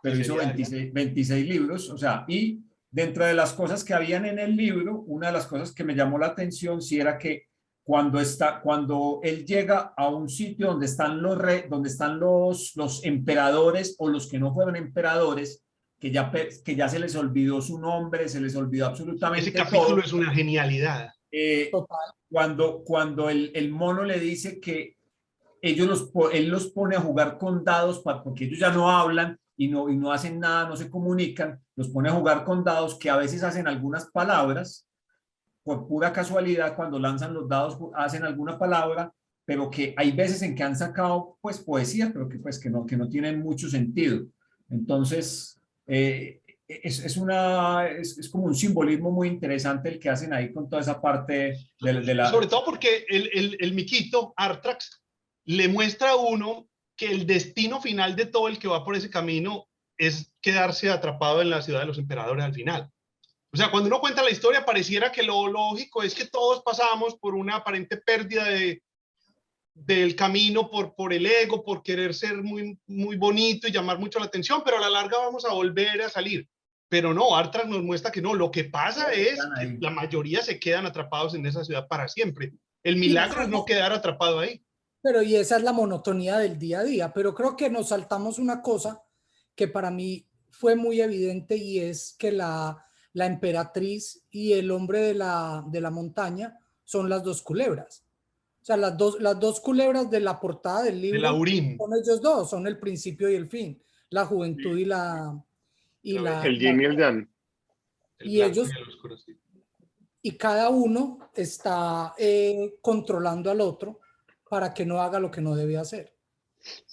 pero hizo Sería 26 libros, o sea, y dentro de las cosas que habían en el libro, una de las cosas que me llamó la atención sí era que cuando él llega a un sitio donde están los emperadores o los que no fueron emperadores, que ya se les olvidó su nombre, se les olvidó ese absolutamente capítulo todo. es una genialidad. Total. Cuando el mono le dice que él los pone a jugar con dados porque ellos ya no hablan y no hacen nada, no se comunican, los pone a jugar con dados que a veces hacen algunas palabras, por pura casualidad, cuando lanzan los dados hacen alguna palabra, pero que hay veces en que han sacado pues poesía, pero que no tienen mucho sentido. Entonces, es como un simbolismo muy interesante el que hacen ahí con toda esa parte de Sobre la... todo porque el miquito, Artrax, le muestra a uno que el destino final de todo el que va por ese camino es quedarse atrapado en la ciudad de los emperadores al final. O sea, cuando uno cuenta la historia, pareciera que lo lógico es que todos pasamos por una aparente pérdida del camino por el ego, por querer ser muy, muy bonito y llamar mucho la atención, pero a la larga vamos a volver a salir. Pero no, Artrax nos muestra que no, lo que pasa es que la mayoría se quedan atrapados en esa ciudad para siempre. El milagro es no quedar atrapado ahí. Pero y esa es la monotonía del día a día. Pero creo que nos saltamos una cosa que para mí fue muy evidente, y es que la emperatriz y el hombre de la montaña son las dos culebras. O sea, las dos culebras de la portada del De libro Laurín. son ellos dos, son el principio y el fin, la juventud y la... Y, El yin y el yang. El y blanco ellos, y el oscuro, sí. y cada uno está controlando al otro para que no haga lo que no debe hacer.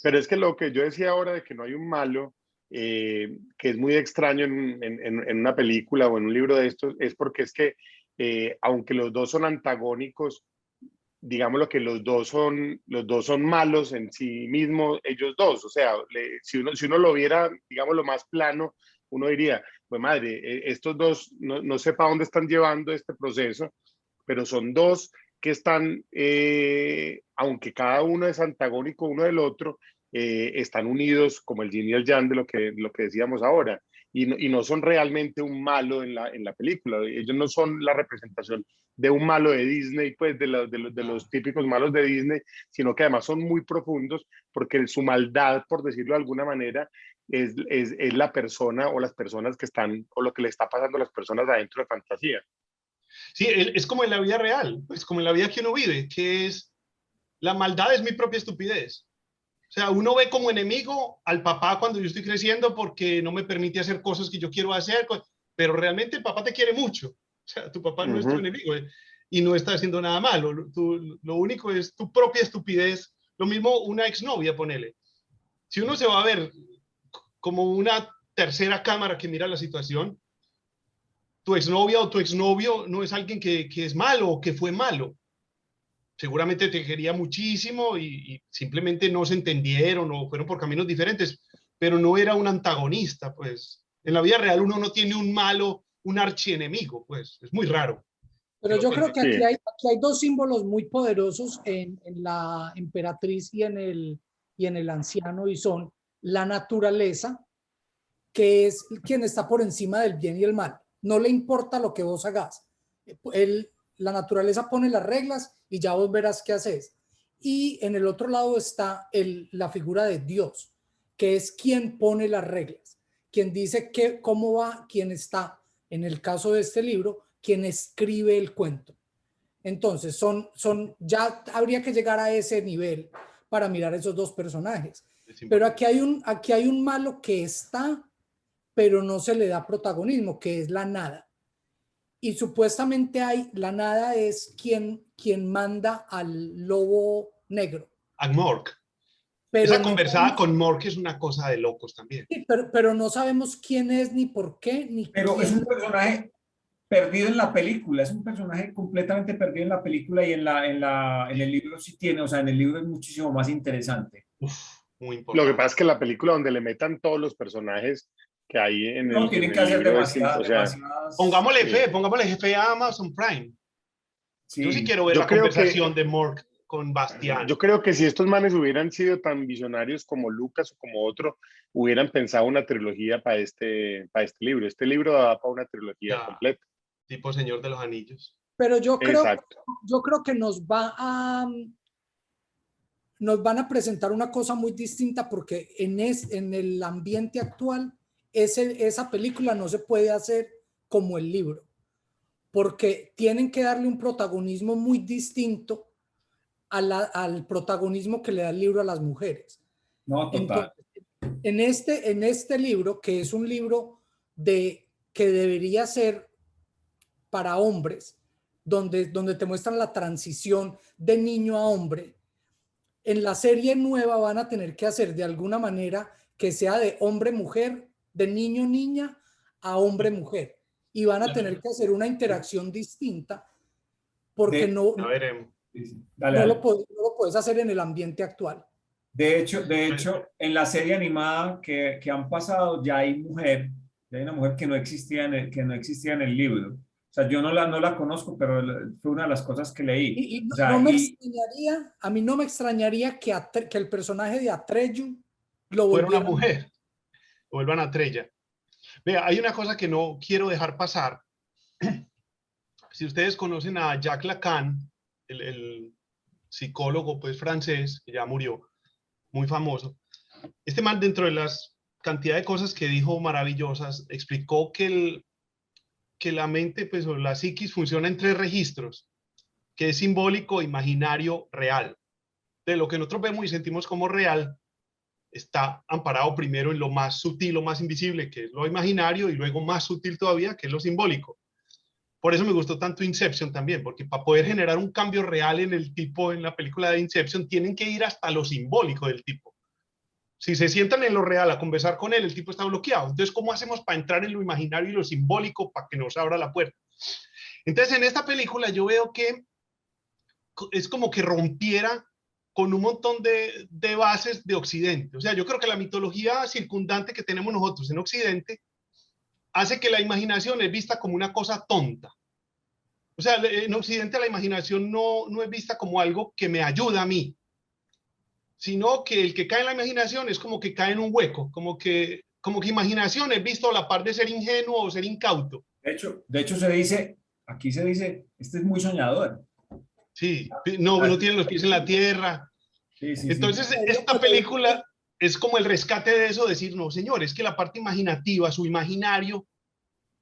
Pero es que lo que yo decía ahora de que no hay un malo, que es muy extraño en una película o en un libro de estos, es porque es que aunque los dos son antagónicos, digamos lo que los dos son malos en sí mismos, ellos dos. O sea, si uno lo viera, digamos, lo más plano, uno diría, pues madre, estos dos no sé para dónde están llevando este proceso, pero son dos que están, aunque cada uno es antagónico uno del otro, están unidos como el yin y el yang de lo que decíamos ahora. Y no son realmente un malo en la película. Ellos no son la representación de un malo de Disney, pues de los típicos malos de Disney, sino que además son muy profundos porque su maldad, por decirlo de alguna manera, es la persona o las personas que están, o lo que le está pasando a las personas adentro de fantasía. Sí, es como en la vida real, pues como en la vida que uno vive, que es, la maldad es mi propia estupidez. O sea, uno ve como enemigo al papá cuando yo estoy creciendo porque no me permite hacer cosas que yo quiero hacer, pero realmente el papá te quiere mucho. O sea, tu papá no es tu enemigo y no está haciendo nada malo. Lo único es tu propia estupidez. Lo mismo una exnovia, ponele. Si uno se va a ver como una tercera cámara que mira la situación, tu exnovia o tu exnovio no es alguien que es malo o que fue malo. Seguramente te quería muchísimo y simplemente no se entendieron o fueron por caminos diferentes, pero no era un antagonista, pues. En la vida real uno no tiene un malo, un archienemigo, pues. Es muy raro. Pero yo creo que Sí. aquí hay dos símbolos muy poderosos en la emperatriz y en el anciano, y son la naturaleza, que es quien está por encima del bien y el mal. No le importa lo que vos hagas. La naturaleza pone las reglas y ya vos verás qué haces. Y en el otro lado está la figura de Dios, que es quien pone las reglas, quien dice cómo va, quien está, en el caso de este libro, quien escribe el cuento. Entonces, ya habría que llegar a ese nivel para mirar esos dos personajes. Pero aquí hay un malo que está, pero no se le da protagonismo, que es la nada. Y supuestamente la nada es quien manda al lobo negro. A Mork. Pero Esa no conversada sabemos, con Mork es una cosa de locos también. sí, pero no sabemos quién es, ni por qué, ni Pero es quién. un personaje perdido en la película, es un personaje completamente perdido en la película y en el libro sí tiene, o sea, en el libro es muchísimo más interesante. Uf, muy Lo que importante. pasa es que la película donde le metan todos los personajes que hay No, tienen en que el hacer libro es, o sea, demasiadas. Pongámosle fe a Amazon Prime. Yo sí Sí, quiero ver yo la creo que conversación de Mork con Bastián. yo creo que si estos manes hubieran sido tan visionarios como Lucas o como otro, hubieran pensado una trilogía para este libro. Este libro da para una trilogía Ya, completa. tipo Señor de los Anillos. Pero Exacto. yo creo que nos van a presentar una cosa muy distinta, porque en el ambiente actual esa película no se puede hacer como el libro, porque tienen que darle un protagonismo muy distinto al protagonismo que le da el libro a las mujeres. no, total. Entonces, en este libro, que es un libro que debería ser para hombres, donde te muestran la transición de niño a hombre, en la serie nueva van a tener que hacer de alguna manera que sea de hombre-mujer, de niño-niña a hombre-mujer. Y van a tener que hacer una interacción distinta, porque De, Ya veremos. sí, sí. Dale, dale. no lo puedes hacer en el ambiente actual. De hecho, en la serie animada que han pasado ya hay ya hay una mujer que no existía que no existía en el libro. O sea, yo no la conozco, pero fue una de las cosas que leí. Y O sea, a mí no me extrañaría que el personaje de Atreyu lo Fuera una volvieran. mujer. Vuelvan a Trella. Vea, hay una cosa que no quiero dejar pasar. Si ustedes conocen a Jacques Lacan, el psicólogo pues francés, que ya murió, muy famoso. Este man, dentro de las cantidad de cosas que dijo maravillosas, explicó que la mente, pues, o la psiquis funciona en tres registros, que es simbólico, imaginario, real. De lo que nosotros vemos y sentimos como real, está amparado primero en lo más sutil o más invisible, que es lo imaginario, y luego más sutil todavía, que es lo simbólico. Por eso me gustó tanto Inception también, porque para poder generar un cambio real en el tipo, en la película de Inception, tienen que ir hasta lo simbólico del tipo. Si se sientan en lo real a conversar con él, el tipo está bloqueado. Entonces, ¿cómo hacemos para entrar en lo imaginario y lo simbólico para que nos abra la puerta? Entonces, en esta película yo veo que es como que rompiera con un montón de bases de Occidente. O sea, yo creo que la mitología circundante que tenemos nosotros en Occidente hace que la imaginación es vista como una cosa tonta. O sea, en Occidente la imaginación no es vista como algo que me ayuda a mí, sino que el que cae en la imaginación es como que cae en un hueco, como que imaginación es visto a la par de ser ingenuo o ser incauto. De hecho se dice, aquí se dice, este es muy soñador. Sí, no tiene los pies en la tierra. Sí, sí, sí. Entonces, esta película es como el rescate de eso, decir, no, señor, es que la parte imaginativa, su imaginario,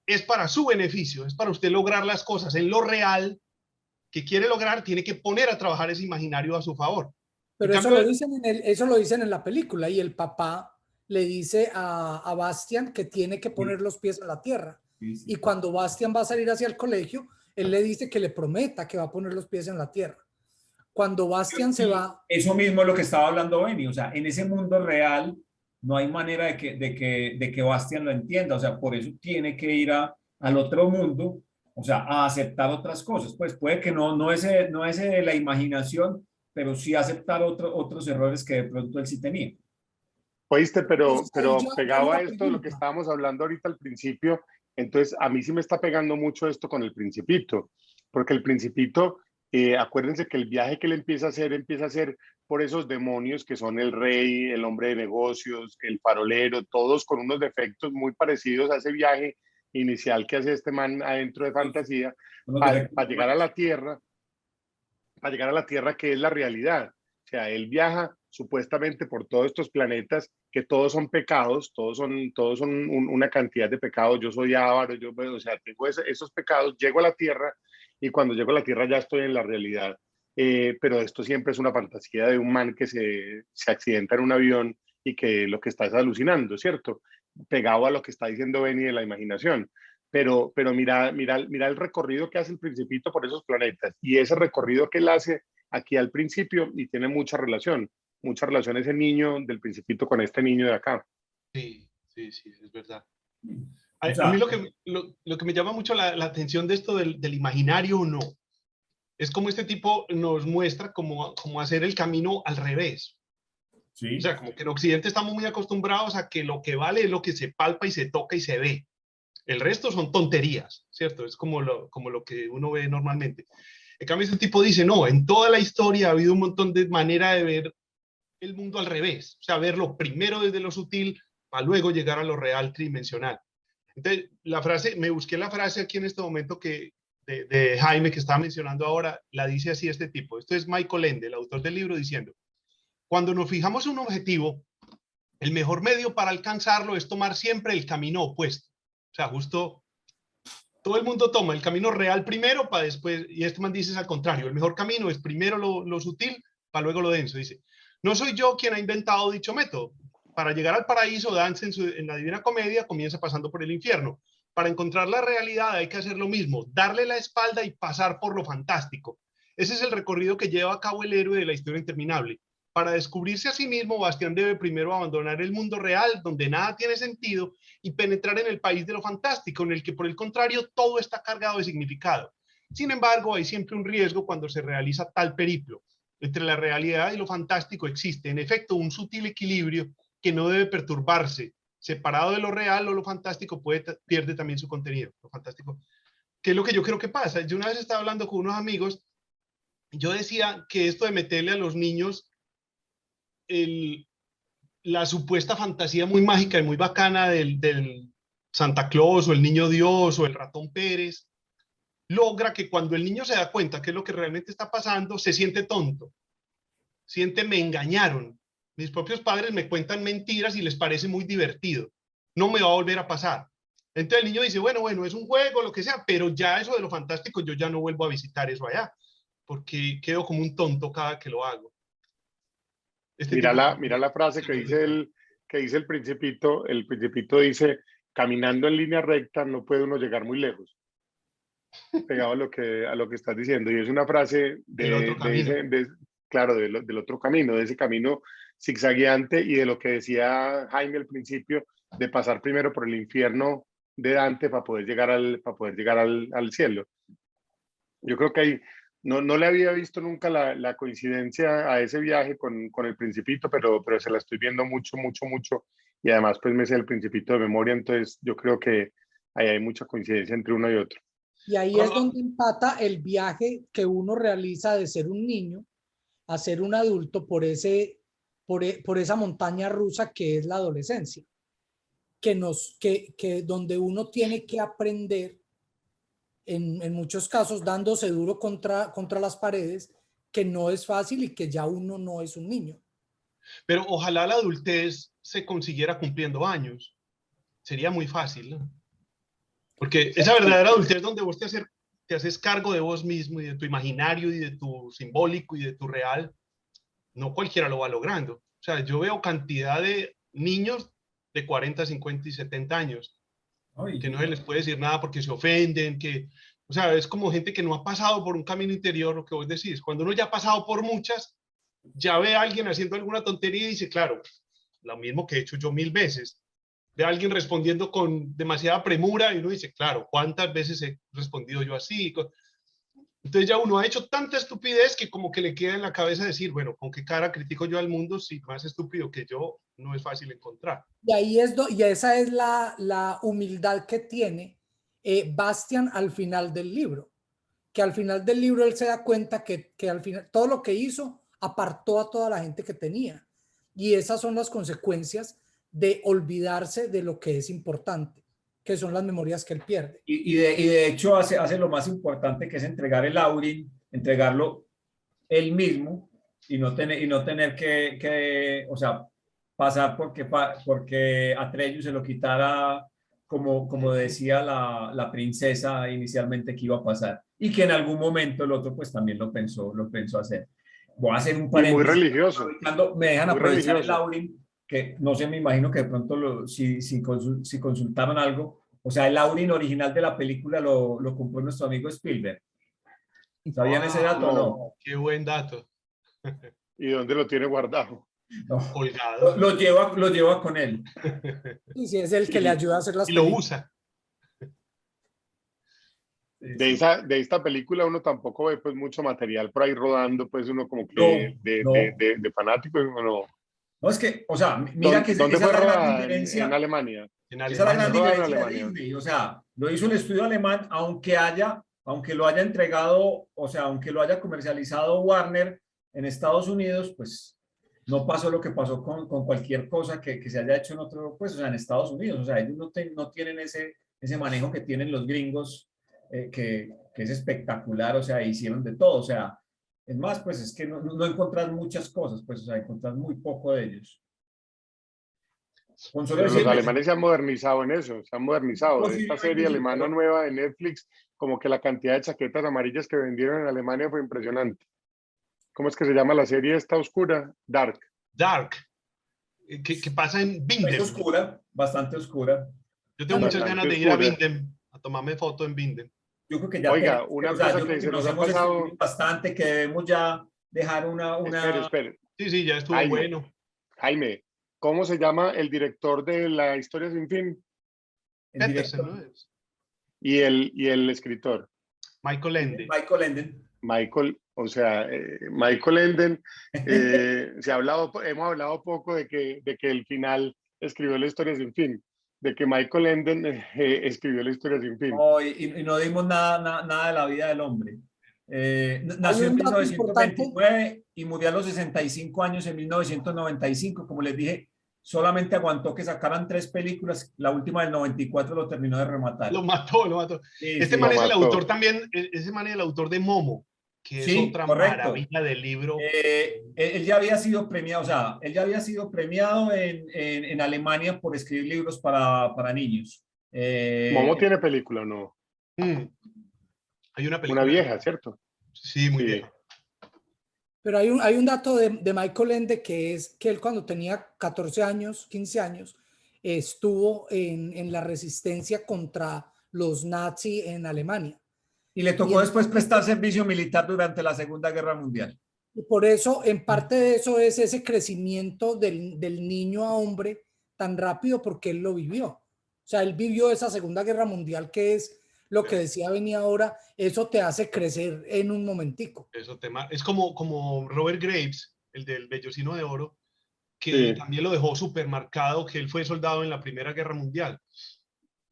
es para su beneficio, es para usted lograr las cosas en lo real que quiere lograr, tiene que poner a trabajar ese imaginario a su favor. En Pero eso cambio, lo dicen eso lo dicen en la película y el papá le dice a Bastian que tiene que poner los pies en la tierra. Sí, sí. Y cuando Bastian va a salir hacia el colegio, él le dice que le prometa que va a poner los pies en la tierra. Cuando Bastian se va... Eso mismo es lo que estaba hablando Benny, o sea, en ese mundo real no hay manera de que Bastian lo entienda, o sea, por eso tiene que ir al otro mundo, o sea, a aceptar otras cosas. Pues puede que no es de la imaginación, pero sí aceptar otros errores que de pronto él sí tenía. Oíste, Entonces, ahí pero yo hago pegado a una esto de lo que pregunta. estábamos hablando ahorita al principio, entonces a mí sí me está pegando mucho esto con el Principito, porque el Principito, acuérdense que el viaje que él empieza a hacer por esos demonios que son el rey, el hombre de negocios, el farolero, todos con unos defectos muy parecidos a ese viaje inicial que hace este man adentro de fantasía, Unos para defectos llegar a humanos. la Tierra, para llegar a la Tierra que es la realidad. O sea, él viaja supuestamente por todos estos planetas que todos son pecados, todos son una cantidad de pecados. Yo soy avaro, o sea, tengo esos pecados, llego a la Tierra y cuando llego a la Tierra ya estoy en la realidad. Pero esto siempre es una fantasía de un man que se accidenta en un avión y que lo que está es alucinando, ¿cierto? Pegado a lo que está diciendo Benny de la imaginación. Pero mira el recorrido que hace el Principito por esos planetas y ese recorrido que él hace aquí al principio y tiene mucha relación ese niño del Principito con este niño de acá. sí, es verdad. O A mí sea, lo que me llama mucho la atención de esto del imaginario o no, es como este tipo nos muestra cómo hacer el camino al revés. O sí. sea, como que en Occidente estamos muy acostumbrados a que lo que vale es lo que se palpa y se toca y se ve. El resto son tonterías, ¿cierto? Es como lo que uno ve normalmente. En cambio, este tipo dice, no, en toda la historia ha habido un montón de manera de ver el mundo al revés. O sea, verlo primero desde lo sutil para luego llegar a lo real tridimensional. Entonces, me busqué la frase aquí en este momento de Jaime que estaba mencionando ahora, la dice así este tipo. Esto es Michael Ende, el autor del libro, diciendo, cuando nos fijamos un objetivo, el mejor medio para alcanzarlo es tomar siempre el camino opuesto. O sea, justo todo el mundo toma el camino real primero para después, y este man dice es al contrario, el mejor camino es primero lo sutil para luego lo denso. Dice, no soy yo quien ha inventado dicho método. Para llegar al paraíso, Dante en la Divina Comedia comienza pasando por el infierno. Para encontrar la realidad hay que hacer lo mismo, darle la espalda y pasar por lo fantástico. Ese es el recorrido que lleva a cabo el héroe de la historia interminable. Para descubrirse a sí mismo, Bastián debe primero abandonar el mundo real, donde nada tiene sentido, y penetrar en el país de lo fantástico, en el que por el contrario todo está cargado de significado. Sin embargo, hay siempre un riesgo cuando se realiza tal periplo. Entre la realidad y lo fantástico existe, en efecto, un sutil equilibrio que no debe perturbarse. Separado de lo real o lo fantástico pierde también su contenido. Lo fantástico, que es lo que yo creo que pasa. Yo una vez estaba hablando con unos amigos, yo decía que esto de meterle a los niños la supuesta fantasía muy mágica y muy bacana del Santa Claus o el Niño Dios o el Ratón Pérez, logra que cuando el niño se da cuenta que es lo que realmente está pasando, se siente tonto, siente me engañaron. Mis propios padres me cuentan mentiras y les parece muy divertido. No me va a volver a pasar. Entonces el niño dice, bueno, es un juego, lo que sea, pero ya eso de lo fantástico, yo ya no vuelvo a visitar eso allá, porque quedo como un tonto cada que lo hago. Este tipo Mira la frase que dice el Principito dice, caminando en línea recta no puede uno llegar muy lejos, pegado a lo que estás diciendo. Y es una frase el otro camino. claro, del otro camino, de ese camino zigzagueante y de lo que decía Jaime al principio, de pasar primero por el infierno de Dante para poder llegar al cielo. Yo creo que hay, no le había visto nunca la coincidencia a ese viaje con el Principito, pero se la estoy viendo mucho. Y además, pues me sé el Principito de memoria, entonces yo creo que ahí hay mucha coincidencia entre uno y otro. Y ahí es donde empata el viaje que uno realiza de ser un niño a ser un adulto por esa montaña rusa que es la adolescencia, que donde uno tiene que aprender, en muchos casos, dándose duro contra las paredes, que no es fácil y que ya uno no es un niño. Pero ojalá la adultez se consiguiera cumpliendo años. Sería muy fácil, ¿no? Porque esa verdadera adultez donde vos te haces cargo de vos mismo y de tu imaginario y de tu simbólico y de tu real, no cualquiera lo va logrando. O sea, yo veo cantidad de niños de 40, 50 y 70 años Ay, que no se les puede decir nada porque se ofenden, o sea, es como gente que no ha pasado por un camino interior, lo que vos decís. Cuando uno ya ha pasado por muchas, ya ve a alguien haciendo alguna tontería y dice, claro, lo mismo que he hecho yo 1000 veces. Ve a alguien respondiendo con demasiada premura y uno dice, claro, ¿cuántas veces he respondido yo así? Entonces ya uno ha hecho tanta estupidez que como que le queda en la cabeza decir, bueno, ¿con qué cara critico yo al mundo si más estúpido que yo no es fácil encontrar? Y esa es la humildad que tiene Bastian al final del libro, que al final del libro él se da cuenta que al final todo lo que hizo apartó a toda la gente que tenía. Y esas son las consecuencias de olvidarse de lo que es importante, que son las memorias que él pierde. Y de hecho hace lo más importante, que es entregar el Aurin, entregarlo él mismo y no tener o sea, pasar porque Atreyu se lo quitara, como decía la princesa inicialmente que iba a pasar, y que en algún momento el otro pues también lo pensó hacer. Voy a hacer un Y muy paréntesis. religioso. Me dejan Muy aprovechar religioso. el Aurin, que no sé, me imagino que de pronto si consultaron algo, o sea, el Aurin original de la película lo compró nuestro amigo Spielberg. ¿Sabían ese dato o No. no? Qué buen dato. ¿Y dónde lo tiene guardado? No. Colgado. Lo lleva con él. Y si es el que le ayuda a hacer las Y lo películas. usa. De esta película uno tampoco ve pues mucho material por ahí rodando, pues uno como que No. de fanático, uno no. No, es que, o sea, mira que esa ¿Dónde es fue la gran rodada? En diferencia. Alemania. En Esa es la Fue gran Alemania. rodada en diferencia de Alemania. Disney. O sea, lo hizo el estudio alemán, aunque lo haya entregado, o sea, aunque lo haya comercializado Warner en Estados Unidos, pues no pasó lo que pasó con cualquier cosa que se haya hecho en otro, pues, o sea, en Estados Unidos. O sea, ellos no tienen ese manejo que tienen los gringos, que es espectacular. O sea, hicieron de todo. O sea, es más, pues es que no encontrás muchas cosas, pues, o sea, encontrás muy poco de ellos. Con solo Pero los decirles, alemanes se han modernizado en eso, se han modernizado. Esta serie posiblemente sí, alemana pero nueva de Netflix, como que la cantidad de chaquetas amarillas que vendieron en Alemania fue impresionante. ¿Cómo es que se llama la serie esta oscura? Dark. Dark, que pasa en es Bindem. oscura, bastante oscura. Yo tengo muchas Bastante ganas de ir a oscura. Bindem, a tomarme foto en Bindem. Yo creo que ya Oiga, tenemos, una o sea, cosa yo creo que que se nos nos ha hemos pasado. extendido bastante, que debemos ya dejar Espere. Sí, sí, ya estuvo Jaime, bueno. Jaime, ¿cómo se llama el director de La Historia Sin Fin? en Peterson, directo. ¿no es? Y el escritor, Michael Ende. Michael Enden. Michael, o sea, Michael Enden. Hemos hablado poco de que el final escribió La Historia Sin Fin, de que Michael Enden escribió La Historia Sin Fin. Oh, y no dimos nada de la vida del hombre. Hay Nació en un dato importante. 1929 y murió a los 65 años en 1995. Como les dije, solamente aguantó que sacaran 3 películas. La última del 94 lo terminó de rematar. Lo mató, lo mató. Sí, Este sí. man Lo es el mató. autor también, ese man es el autor de Momo, que es Sí, otra correcto. maravilla del libro. Él ya había sido premiado, o sea, él ya había sido premiado en Alemania por escribir libros para niños. Momo tiene película, ¿o no? Mm. Hay una Una película. vieja, ¿cierto? Sí, muy Sí. vieja. Pero hay un dato de Michael Ende, que es que él cuando tenía 14 años, 15 años, estuvo en la resistencia contra los nazis en Alemania. Y le Y tocó después prestar servicio militar durante la Segunda Guerra Mundial. Y por eso, en parte de eso es ese crecimiento del niño a hombre tan rápido, porque él lo vivió. O sea, él vivió esa Segunda Guerra Mundial, que es lo que decía venía ahora, eso te hace crecer en un momentico. Es como Robert Graves, el del Vellocino de Oro, que Sí. también lo dejó súper marcado, que él fue soldado en la Primera Guerra Mundial.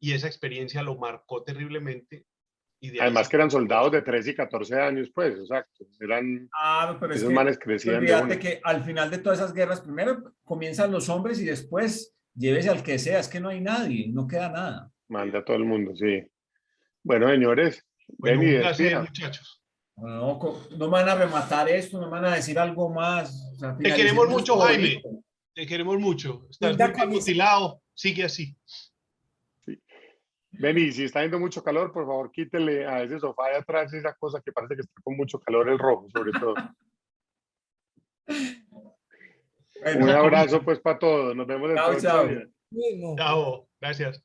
Y esa experiencia lo marcó terriblemente. Y de ahí Además se- que eran soldados de 13 y 14 años, pues, exacto. Eran, Ah, pero es esos que manes crecían de olvídate una. que al final de todas esas guerras, primero comienzan los hombres y después llévese al que sea, es que no hay nadie, no queda nada. Manda a todo el mundo, sí. Bueno, señores, Bueno, ven y un placer, despida. muchachos. No, no me van a rematar esto, no me van a decir algo más. O sea, Te queremos finalicemos mucho, esto Jaime. bonito. Te queremos mucho. Estás Linda muy bien camisa. mutilado. Sigue así. Ven y si está haciendo mucho calor, por favor, quítele a ese sofá de atrás esa cosa que parece que está con mucho calor, el rojo, sobre todo. Bueno, Un Esa abrazo, cobija. pues, para todos. Nos vemos chao, dentro de 8 chao. días. Mismo. Chao. Gracias.